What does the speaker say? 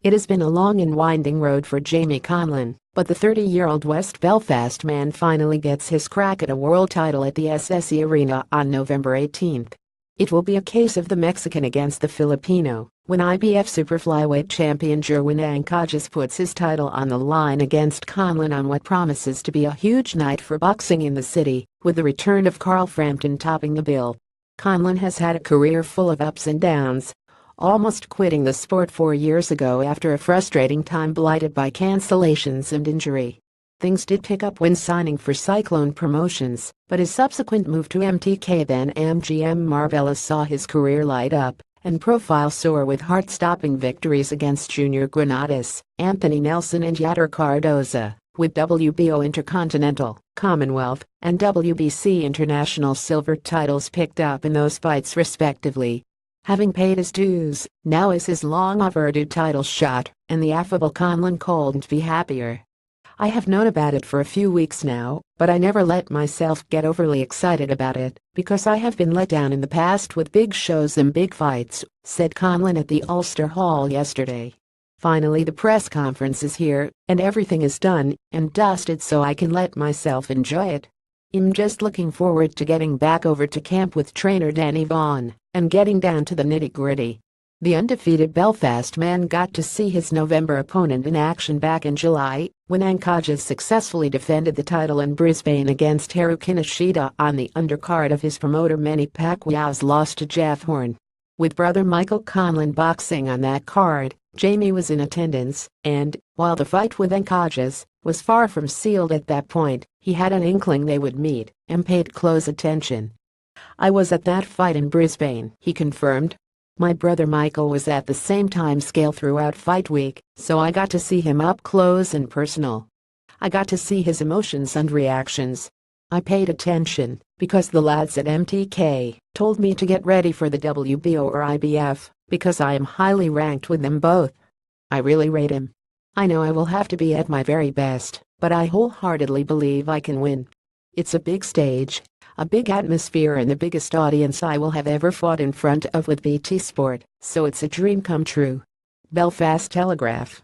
It has been a long and winding road for Jamie Conlan, but the 30-year-old West Belfast man finally gets his crack at a world title at the SSE Arena on November 18. It will be a case of the Mexican against the Filipino when IBF superflyweight champion Jerwin Ancajas puts his title on the line against Conlan on what promises to be a huge night for boxing in the city, with the return of Carl Frampton topping the bill. Conlan has had a career full of ups and downs, almost quitting the sport 4 years ago after a frustrating time blighted by cancellations and injury. Things did pick up when signing for Cyclone Promotions, but his subsequent move to MTK then MGM Marbella saw his career light up and profile soar with heart-stopping victories against Junior Granados, Anthony Nelson and Yader Cardoza, with WBO Intercontinental, Commonwealth, and WBC International silver titles picked up in those fights respectively. Having paid his dues, now is his long-overdue title shot, and the affable Conlan couldn't be happier. I have known about it for a few weeks now, but I never let myself get overly excited about it, because I have been let down in the past with big shows and big fights, said Conlan at the Ulster Hall yesterday. Finally the press conference is here, and everything is done and dusted so I can let myself enjoy it. I'm just looking forward to getting back over to camp with trainer Danny Vaughan and getting down to the nitty-gritty. The undefeated Belfast man got to see his November opponent in action back in July, when Ancajas successfully defended the title in Brisbane against Haruki Nishida on the undercard of his promoter Manny Pacquiao's loss to Jeff Horn. With brother Michael Conlan boxing on that card, Jamie was in attendance, and, while the fight with Ancajas was far from sealed at that point, he had an inkling they would meet and paid close attention. "I was at that fight in Brisbane," he confirmed. "My brother Michael was at the same time scale throughout fight week, so I got to see him up close and personal. I got to see his emotions and reactions. I paid attention because the lads at MTK told me to get ready for the WBO or IBF because I am highly ranked with them both. I really rate him. I know I will have to be at my very best, but I wholeheartedly believe I can win. It's a big stage, a big atmosphere and the biggest audience I will have ever fought in front of with BT Sport, so it's a dream come true." Belfast Telegraph.